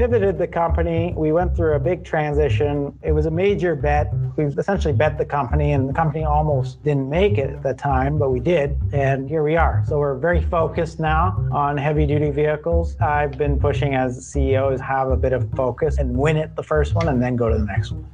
pivoted the company. We went through a big transition. It was a major bet. We essentially bet the company, and the company almost didn't make it at the time, but we did, and here we are. So we're very focused now on heavy-duty vehicles. I've been pushing as CEO to have a bit of focus and win it the first one and then go to the next one.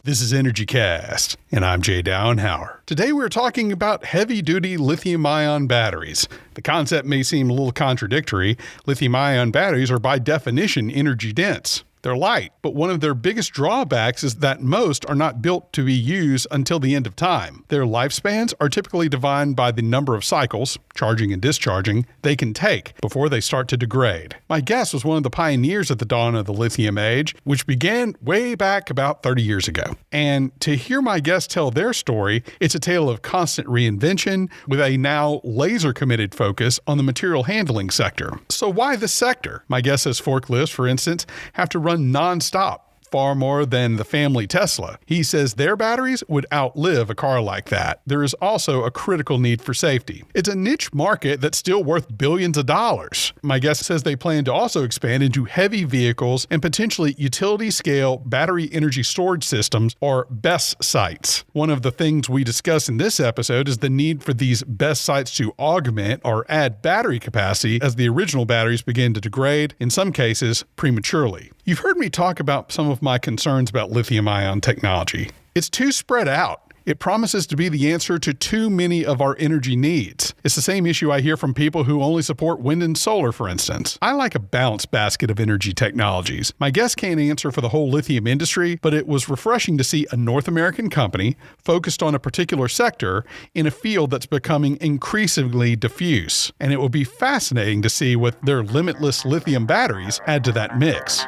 This is EnergyCast, and I'm Jay Downhauer. Today we're talking about heavy-duty lithium-ion batteries. The concept may seem a little contradictory. Lithium-ion batteries are by definition energy-dense. They're light, but one of their biggest drawbacks is that most are not built to be used until the end of time. Their lifespans are typically defined by the number of cycles, charging and discharging, they can take before they start to degrade. My guest was one of the pioneers at the dawn of the lithium age, which began way back about 30 years ago. And to hear my guest tell their story, it's a tale of constant reinvention with a now laser-committed focus on the material handling sector. So why this sector? My guest says forklifts, for instance, have to run non-stop, far more than the family Tesla. He says their batteries would outlive a car like that. There is also a critical need for safety. It's a niche market that's still worth billions of dollars. My guest says they plan to also expand into heavy vehicles and potentially utility-scale battery energy storage systems, or BESS sites. One of the things we discuss in this episode is the need for these BESS sites to augment or add battery capacity as the original batteries begin to degrade, in some cases prematurely. You've heard me talk about some of my concerns about lithium-ion technology. It's too spread out. It promises to be the answer to too many of our energy needs. It's the same issue I hear from people who only support wind and solar, for instance. I like a balanced basket of energy technologies. My guest can't answer for the whole lithium industry, but it was refreshing to see a North American company focused on a particular sector in a field that's becoming increasingly diffuse. And it will be fascinating to see what their Limitless lithium batteries add to that mix.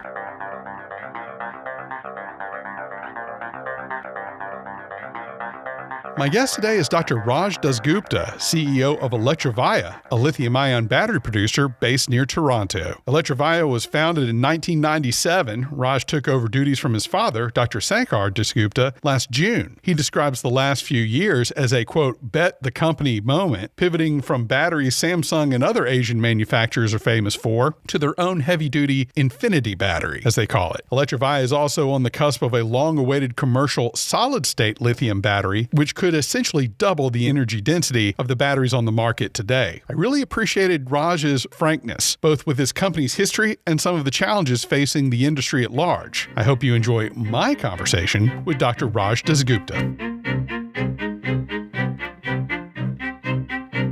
My guest today is Dr. Raj Dasgupta, CEO of Electrovaya, a lithium-ion battery producer based near Toronto. Electrovaya was founded in 1997. Raj took over duties from his father, Dr. Sankar Dasgupta, last June. He describes the last few years as a, quote, bet the company moment, pivoting from batteries Samsung and other Asian manufacturers are famous for to their own heavy-duty infinity battery, as they call it. Electrovaya is also on the cusp of a long-awaited commercial solid-state lithium battery, which could essentially double the energy density of the batteries on the market today. I really appreciated Raj's frankness, both with his company's history and some of the challenges facing the industry at large. I hope you enjoy my conversation with Dr. Raj Dasgupta.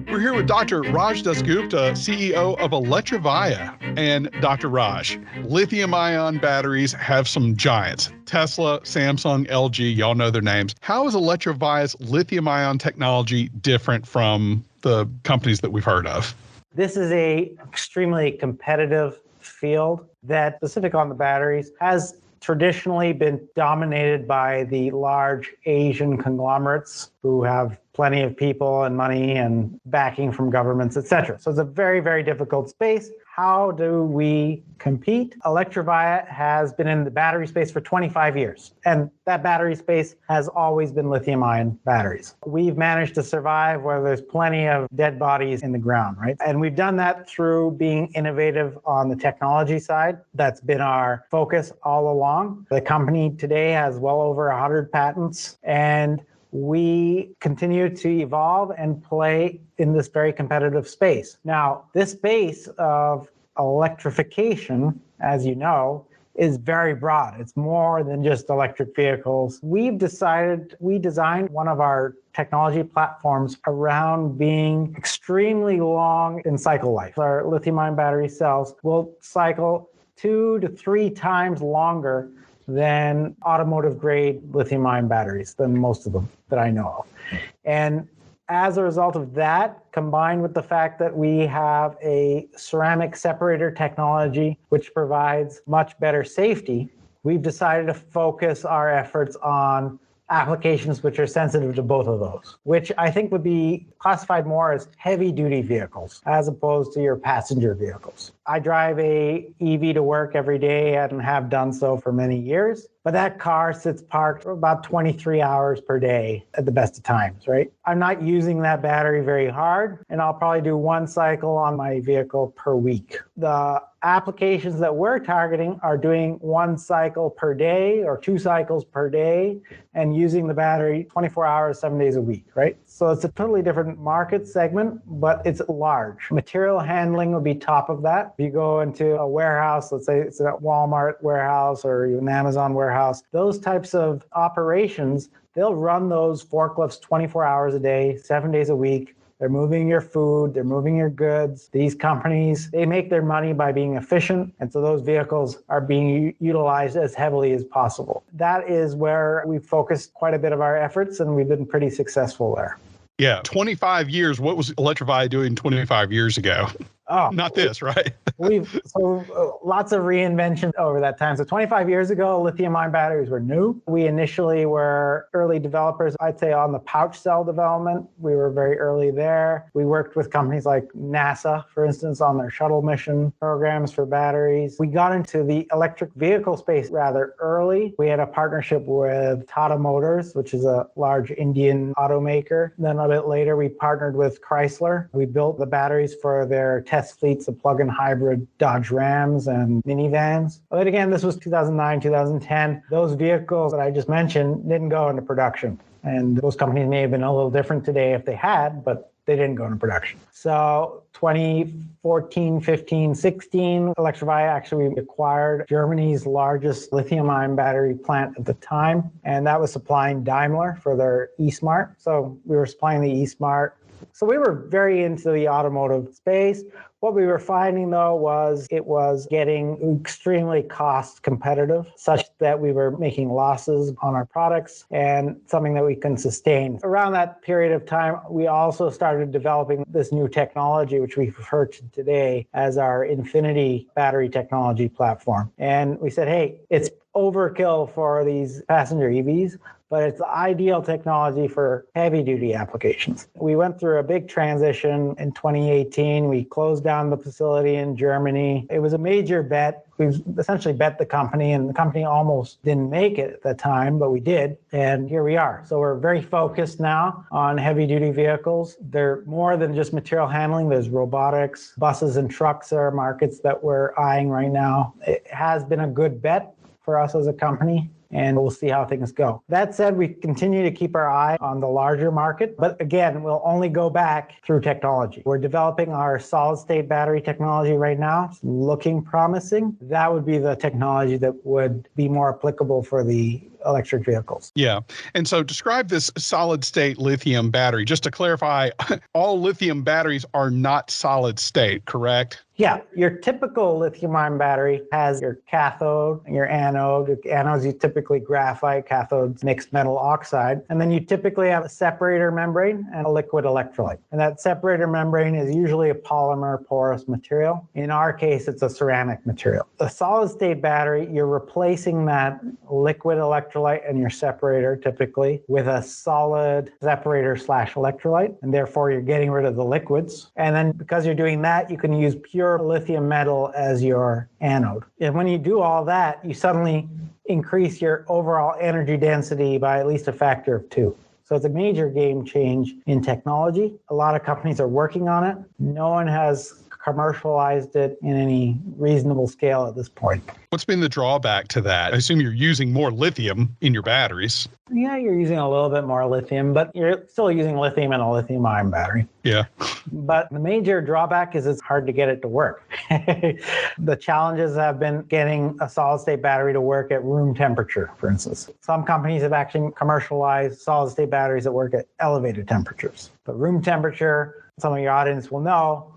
We're here with Dr. Raj Dasgupta, CEO of Electrovaya. And Dr. Raj, lithium-ion batteries have some giants. Tesla, Samsung, LG, y'all know their names. How is Electrovaya's lithium-ion technology different from the companies that we've heard of? This is an extremely competitive field that, specific on the batteries, has traditionally been dominated by the large Asian conglomerates who have plenty of people and money and backing from governments, etc. So it's a very, very difficult space. How do we compete? Electrovaya has been in the battery space for 25 years, and that battery space has always been lithium-ion batteries. We've managed to survive where there's plenty of dead bodies in the ground, right? And we've done that through being innovative on the technology side. That's been our focus all along. The company today has well over 100 patents, and we continue to evolve and play in this very competitive space. Now, this space of electrification, as you know, is very broad. It's more than just electric vehicles. We designed one of our technology platforms around being extremely long in cycle life. Our lithium-ion battery cells will cycle 2 to 3 times longer than automotive grade lithium-ion batteries, than most of them that I know of. And As a result of that, combined with the fact that we have a ceramic separator technology, which provides much better safety, we've decided to focus our efforts on applications which are sensitive to both of those, which I think would be classified more as heavy duty vehicles as opposed to your passenger vehicles. I drive a EV to work every day and have done so for many years, but that car sits parked for about 23 hours per day at the best of times, right? I'm not using that battery very hard, and I'll probably do one cycle on my vehicle per week. The applications that we're targeting are doing one cycle per day or two cycles per day and using the battery 24 hours, 7 days a week, right? So it's a totally different market segment, but it's large. Material handling would be top of that. If you go into a warehouse, let's say it's a Walmart warehouse or an Amazon warehouse, those types of operations, they'll run those forklifts 24 hours a day, 7 days a week. They're moving your food, they're moving your goods. These companies, they make their money by being efficient, and so those vehicles are being utilized as heavily as possible. That is where we've focused quite a bit of our efforts, and we've been pretty successful there. Yeah, 25 years. What was Electrovaya doing 25 years ago? Oh, not this, right? Lots of reinvention over that time. So 25 years ago, lithium-ion batteries were new. We initially were early developers, I'd say, on the pouch cell development. We were very early there. We worked with companies like NASA, for instance, on their shuttle mission programs for batteries. We got into the electric vehicle space rather early. We had a partnership with Tata Motors, which is a large Indian automaker. Then a bit later, we partnered with Chrysler. We built the batteries for their test fleets of plug-in hybrid Dodge Rams and minivans. But again, this was 2009, 2010. Those vehicles that I just mentioned didn't go into production. And those companies may have been a little different today if they had, but they didn't go into production. So 2014, 15, 16, Electrovaya actually acquired Germany's largest lithium-ion battery plant at the time. And that was supplying Daimler for their eSmart. So we were supplying the eSmart. So we were very into the automotive space. What we were finding, though, was it was getting extremely cost competitive, such that we were making losses on our products and something that we couldn't sustain. Around that period of time, we also started developing this new technology, which we've referred to today as our Infinity battery technology platform. And we said, hey, it's overkill for these passenger EVs, but it's the ideal technology for heavy-duty applications. We went through a big transition in 2018. We closed down the facility in Germany. It was a major bet. We essentially bet the company, and the company almost didn't make it at the time, but we did, and here we are. So we're very focused now on heavy-duty vehicles. They're more than just material handling. There's robotics, buses and trucks are markets that we're eyeing right now. It has been a good bet for us as a company, and we'll see how things go. That said, we continue to keep our eye on the larger market, but again, we'll only go back through technology. We're developing our solid-state battery technology right now. It's looking promising. That would be the technology that would be more applicable for the electric vehicles. Yeah. And so describe this solid state lithium battery. Just to clarify, all lithium batteries are not solid state, correct? Yeah, your typical lithium-ion battery has your cathode and your anode. Your anodes, you typically graphite, cathodes, mixed metal oxide. And then you typically have a separator membrane and a liquid electrolyte. And that separator membrane is usually a polymer porous material. In our case, it's a ceramic material. The solid-state battery, you're replacing that liquid electrolyte and your separator typically with a solid separator/electrolyte. And therefore, you're getting rid of the liquids. And then because you're doing that, you can use pure lithium metal as your anode. And when you do all that, you suddenly increase your overall energy density by at least a factor of 2. So it's a major game change in technology. A lot of companies are working on it. No one has commercialized it in any reasonable scale at this point. What's been the drawback to that? I assume you're using more lithium in your batteries. Yeah, you're using a little bit more lithium, but you're still using lithium in a lithium-ion battery. Yeah. But the major drawback is it's hard to get it to work. The challenges have been getting a solid-state battery to work at room temperature, for instance. Some companies have actually commercialized solid-state batteries that work at elevated temperatures. But room temperature, some of your audience will know,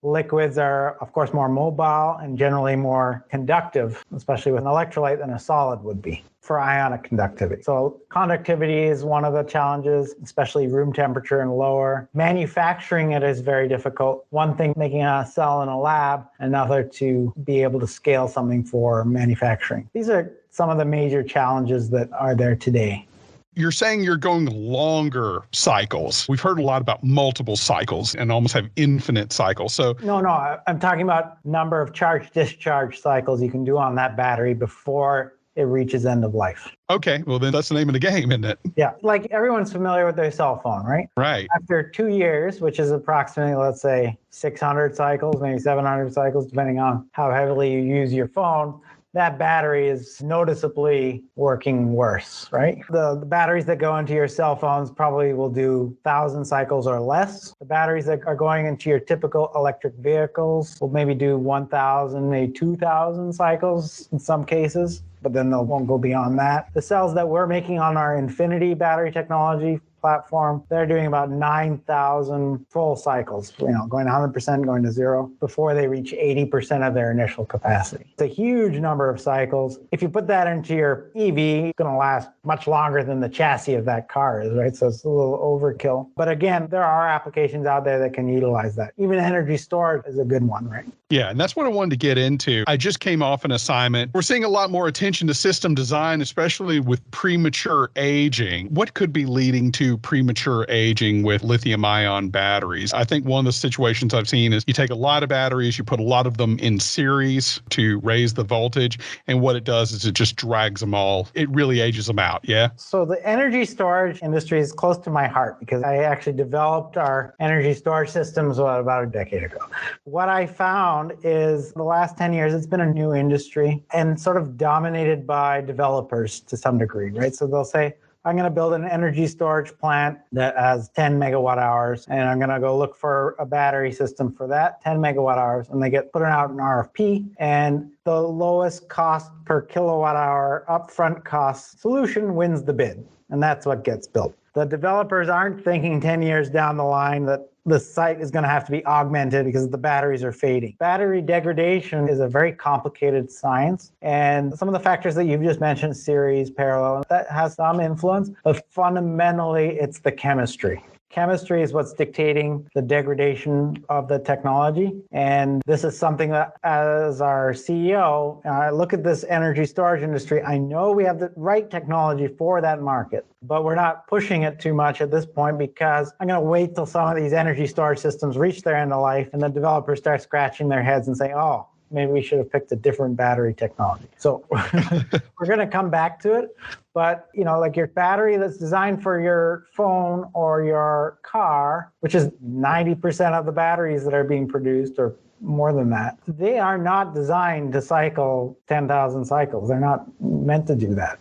liquids are, of course, more mobile and generally more conductive, especially with an electrolyte, than a solid would be. for ionic conductivity. So conductivity is one of the challenges, especially room temperature and lower. Manufacturing it is very difficult. One thing making a cell in a lab, another to be able to scale something for manufacturing. These are some of the major challenges that are there today. You're saying you're going longer cycles. We've heard a lot about multiple cycles and almost have infinite cycles. So No, I'm talking about number of charge-discharge cycles you can do on that battery before it reaches end of life. okay, well then that's the name of the game, isn't it? Yeah, like everyone's familiar with their cell phone, right? Right. After 2 years, which is approximately, let's say, 600 cycles, maybe 700 cycles, depending on how heavily you use your phone, that battery is noticeably working worse, right? The batteries that go into your cell phones probably will do 1,000 cycles or less. The batteries that are going into your typical electric vehicles will maybe do 1,000, maybe 2,000 cycles in some cases, but then they won't go beyond that. The cells that we're making on our Infinity battery technology platform, they're doing about 9,000 full cycles, going 100%, going to zero before they reach 80% of their initial capacity. It's a huge number of cycles. If you put that into your EV, it's going to last much longer than the chassis of that car is, right? So it's a little overkill. But again, there are applications out there that can utilize that. Even energy storage is a good one, right? Yeah, and that's what I wanted to get into. I just came off an assignment. We're seeing a lot more attention to system design, especially with premature aging. What could be leading to premature aging with lithium-ion batteries? I think one of the situations I've seen is you take a lot of batteries, you put a lot of them in series to raise the voltage, and what it does is it just drags them all. It really ages them out, yeah? So the energy storage industry is close to my heart because I actually developed our energy storage systems about a decade ago. What I found is the last 10 years, it's been a new industry and sort of dominated by developers to some degree, right? So they'll say, I'm going to build an energy storage plant that has 10 megawatt hours, and I'm going to go look for a battery system for that 10 megawatt hours, and they get put out an RFP, and the lowest cost per kilowatt hour upfront cost solution wins the bid, and that's what gets built. The developers aren't thinking 10 years down the line that the site is going to have to be augmented because the batteries are fading. Battery degradation is a very complicated science. And some of the factors that you've just mentioned, series, parallel, that has some influence, but fundamentally it's the chemistry. Chemistry is what's dictating the degradation of the technology. And this is something that, as our CEO, I look at this energy storage industry, I know we have the right technology for that market, but we're not pushing it too much at this point because I'm going to wait till some of these energy storage systems reach their end of life and the developers start scratching their heads and say, oh, maybe we should have picked a different battery technology. So we're going to come back to it. But, like your battery that's designed for your phone or your car, which is 90% of the batteries that are being produced or more than that, they are not designed to cycle 10,000 cycles. They're not meant to do that.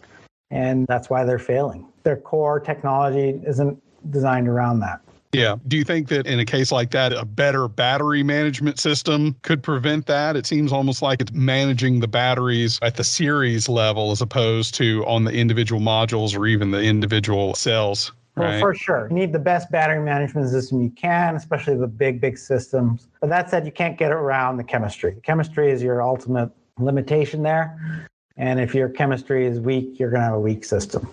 And that's why they're failing. Their core technology isn't designed around that. Yeah. Do you think that in a case like that, a better battery management system could prevent that? It seems almost like it's managing the batteries at the series level as opposed to on the individual modules or even the individual cells. Right? Well, for sure. You need the best battery management system you can, especially the big systems. But that said, you can't get around the chemistry. The chemistry is your ultimate limitation there. And if your chemistry is weak, you're going to have a weak system.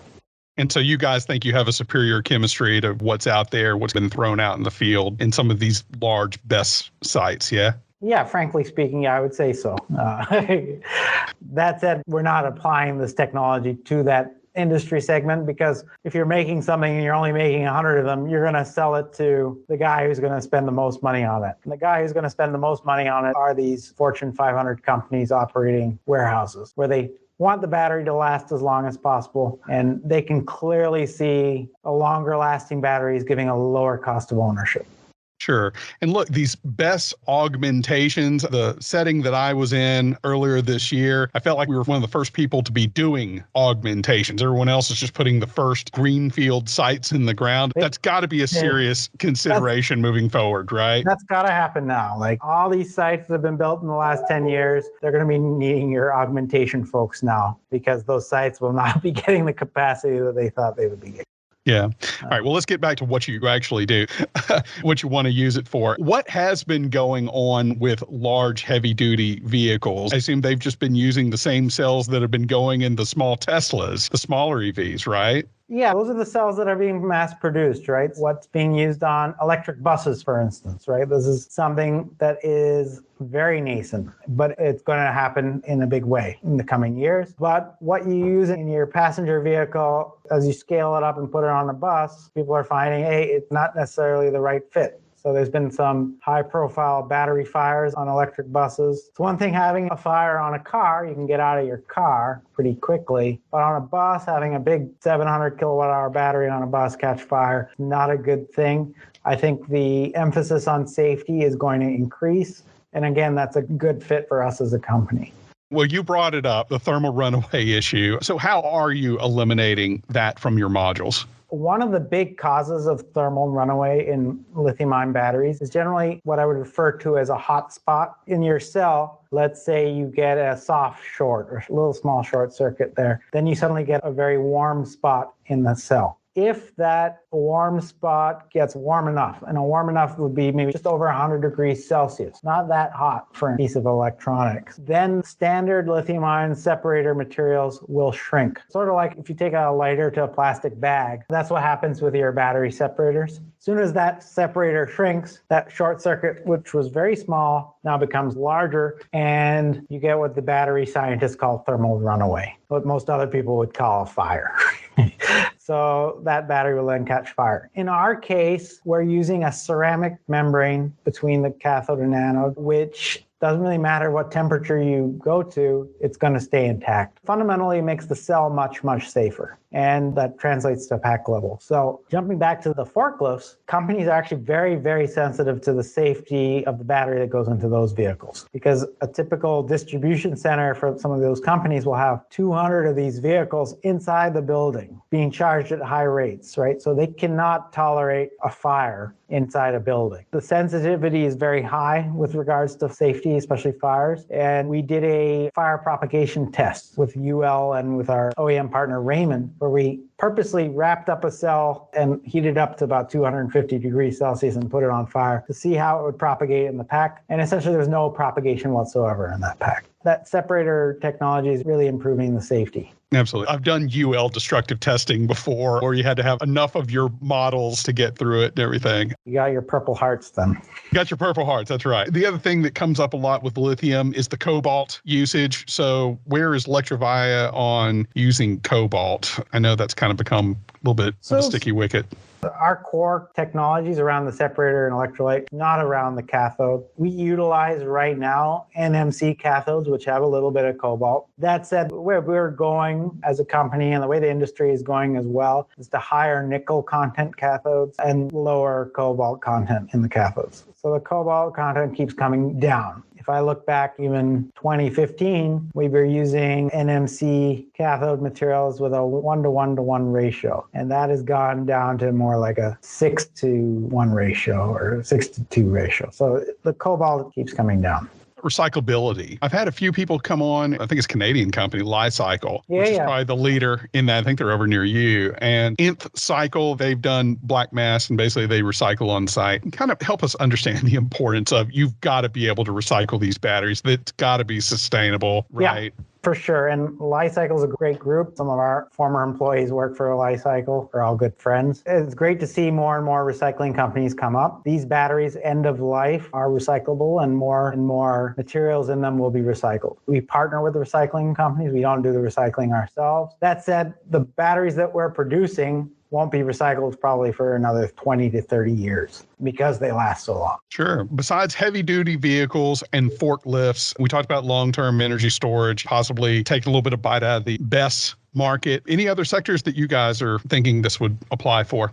And so you guys think you have a superior chemistry to what's out there, what's been thrown out in the field in some of these large BESS sites, yeah? Yeah, frankly speaking, I would say so. That said, we're not applying this technology to that industry segment because if you're making something and you're only making 100 of them, you're going to sell it to the guy who's going to spend the most money on it. And the guy who's going to spend the most money on it are these Fortune 500 companies operating warehouses where they want the battery to last as long as possible. And they can clearly see a longer lasting battery is giving a lower cost of ownership. Sure. And look, these BESS augmentations, the setting that I was in earlier this year, I felt like we were one of the first people to be doing augmentations. Everyone else is just putting the first greenfield sites in the ground. That's got to be a serious consideration moving forward, right? That's got to happen now. Like all these sites that have been built in the last 10 years, they're going to be needing your augmentation folks now because those sites will not be getting the capacity that they thought they would be getting. Yeah. All right. Well, let's get back to what you actually do, what you want to use it for. What has been going on with large, heavy duty vehicles? I assume they've just been using the same cells that have been going in the small Teslas, the smaller EVs, right? Yeah, those are the cells that are being mass produced, right? What's being used on electric buses, for instance, right? This is something that is very nascent, but it's going to happen in a big way in the coming years. But what you use in your passenger vehicle, as you scale it up and put it on a bus, people are finding, hey, it's not necessarily the right fit. So there's been some high-profile battery fires on electric buses. It's one thing having a fire on a car. You can get out of your car pretty quickly. But on a bus, having a big 700 kilowatt-hour battery on a bus catch fire, not a good thing. I think the emphasis on safety is going to increase. And again, that's a good fit for us as a company. Well, you brought it up, the thermal runaway issue. So how are you eliminating that from your modules? One of the big causes of thermal runaway in lithium-ion batteries is generally what I would refer to as a hot spot in your cell. Let's say you get a soft short or a little small short circuit there. Then you suddenly get a very warm spot in the cell. If that warm spot gets warm enough, and a warm enough would be maybe just over 100 degrees Celsius, not that hot for a piece of electronics, then standard lithium-ion separator materials will shrink. Sort of like if you take a lighter to a plastic bag, that's what happens with your battery separators. As soon as that separator shrinks, that short circuit, which was very small, now becomes larger, and you get what the battery scientists call thermal runaway, what most other people would call a fire. So that battery will then catch fire. In our case, we're using a ceramic membrane between the cathode and anode, which doesn't really matter what temperature you go to, it's going to stay intact. Fundamentally, it makes the cell much, much safer. And that translates to pack level. So jumping back to the forklifts, companies are actually very, very sensitive to the safety of the battery that goes into those vehicles. Because a typical distribution center for some of those companies will have 200 of these vehicles inside the building being charged at high rates, right? So they cannot tolerate a fire inside a building. The sensitivity is very high with regards to safety, especially fires. And we did a fire propagation test with UL and with our OEM partner Raymond, where we purposely wrapped up a cell and heated up to about 250 degrees Celsius and put it on fire to see how it would propagate in the pack. And essentially, there's no propagation whatsoever in that pack. That separator technology is really improving the safety. Absolutely. I've done UL destructive testing before, where you had to have enough of your models to get through it and everything. You got your Purple Hearts then. You got your Purple Hearts, that's right. The other thing that comes up a lot with lithium is the cobalt usage. So where is Electrovaya on using cobalt? I know that's kind of become a little bit of a sticky wicket. Our core technologies around the separator and electrolyte, not around the cathode. We utilize right now NMC cathodes, which have a little bit of cobalt. That said, where we're going as a company and the way the industry is going as well is to higher nickel content cathodes and lower cobalt content in the cathodes. So the cobalt content keeps coming down. If I look back even 2015, we were using NMC cathode materials with a 1:1:1 ratio. And that has gone down to more like a 6:1 ratio or 6:2 ratio. So the cobalt keeps coming down. Recyclability. I've had a few people come on, I think it's a Canadian company, Li-Cycle, which is probably the leader in that. I think they're over near you. And Nth Cycle, they've done black mass and basically they recycle on site. And kind of help us understand the importance of you've got to be able to recycle these batteries. That's got to be sustainable, right? Yeah. For sure. And Li-Cycle is a great group. Some of our former employees work for Li-Cycle. We're all good friends. It's great to see more and more recycling companies come up. These batteries, end of life, are recyclable and more materials in them will be recycled. We partner with the recycling companies. We don't do the recycling ourselves. That said, the batteries that we're producing won't be recycled probably for another 20 to 30 years because they last so long. Sure. Besides heavy duty vehicles and forklifts, we talked about long-term energy storage, possibly taking a little bit of bite out of the BESS market. Any other sectors that you guys are thinking this would apply for?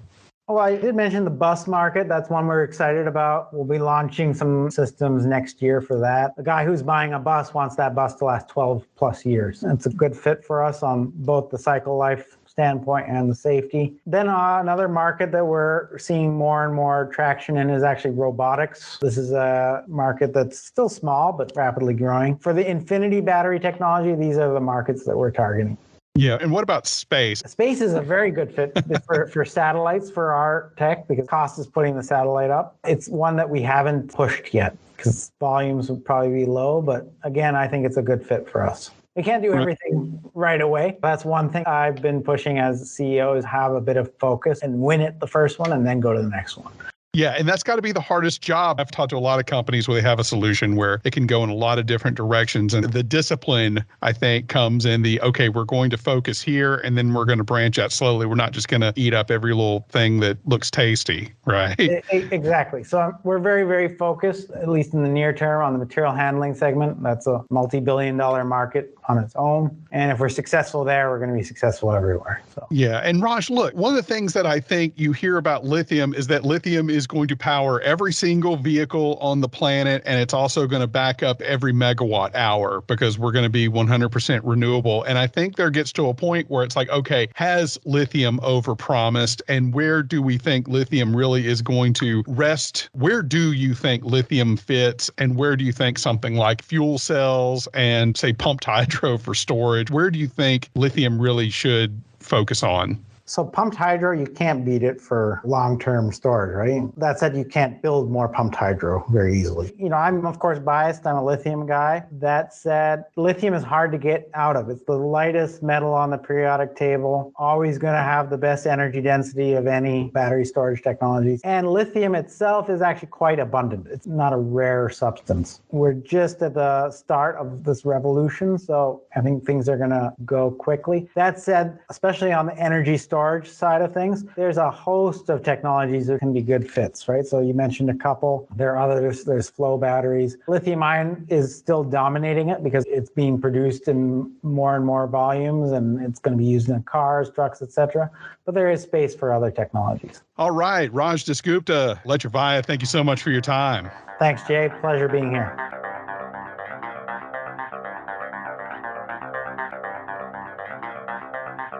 Well, I did mention the bus market. That's one we're excited about. We'll be launching some systems next year for that. The guy who's buying a bus wants that bus to last 12 plus years. It's a good fit for us on both the cycle life standpoint and the safety. Then another market that we're seeing more and more traction in is actually robotics. This is a market that's still small, but rapidly growing. For the infinity battery technology, these are the markets that we're targeting. Yeah. And what about space? Space is a very good fit for satellites for our tech because cost is putting the satellite up. It's one that we haven't pushed yet because volumes would probably be low. But again, I think it's a good fit for us. We can't do everything right away. That's one thing I've been pushing as CEO is have a bit of focus and win it the first one and then go to the next one. Yeah, and that's got to be the hardest job. I've talked to a lot of companies where they have a solution where it can go in a lot of different directions. And the discipline, I think, comes in okay, we're going to focus here and then we're going to branch out slowly. We're not just going to eat up every little thing that looks tasty, right? Exactly. So we're very, very focused, at least in the near term, on the material handling segment. That's a multi-billion-dollar market on its own. And if we're successful there, we're going to be successful everywhere. So. Yeah. And Raj, look, one of the things that I think you hear about lithium is that lithium is going to power every single vehicle on the planet. And it's also going to back up every megawatt hour because we're going to be 100% renewable. And I think there gets to a point where it's like, okay, has lithium overpromised? And where do we think lithium really is going to rest? Where do you think lithium fits? And where do you think something like fuel cells and say pumped hydro for storage, where do you think lithium really should focus on? So pumped hydro, you can't beat it for long-term storage, right? That said, you can't build more pumped hydro very easily. I'm of course biased. I'm a lithium guy. That said, lithium is hard to get out of. It's the lightest metal on the periodic table, always going to have the best energy density of any battery storage technologies. And lithium itself is actually quite abundant. It's not a rare substance. We're just at the start of this revolution, so I think things are going to go quickly. That said, especially on the energy storage side of things, there's a host of technologies that can be good fits, right? So you mentioned a couple. There are others. There's flow batteries. Lithium ion is still dominating it because it's being produced in more and more volumes, and it's going to be used in cars, trucks, etc. But there is space for other technologies. All right, Raj Dasgupta, Electrovaya, thank you so much for your time. Thanks, Jay. Pleasure being here.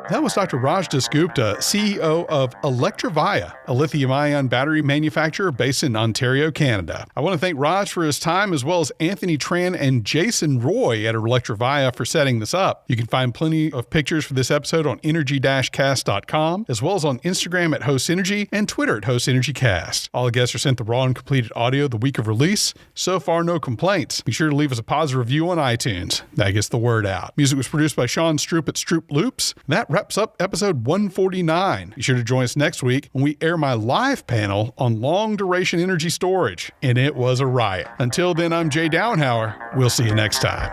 That was Dr. Raj Dasgupta, CEO of Electrovaya, a lithium-ion battery manufacturer based in Ontario, Canada. I want to thank Raj for his time, as well as Anthony Tran and Jason Roy at Electrovaya for setting this up. You can find plenty of pictures for this episode on energy-cast.com, as well as on Instagram at Host Energy and Twitter at Host Energy Cast. All the guests are sent the raw and completed audio the week of release. So far, no complaints. Be sure to leave us a positive review on iTunes. That gets the word out. Music was produced by Sean Stroop at Stroop Loops. That wraps up episode 149. Be sure to join us next week when we air my live panel on long duration energy storage. And it was a riot. Until then, I'm Jay Downhauer. We'll see you next time.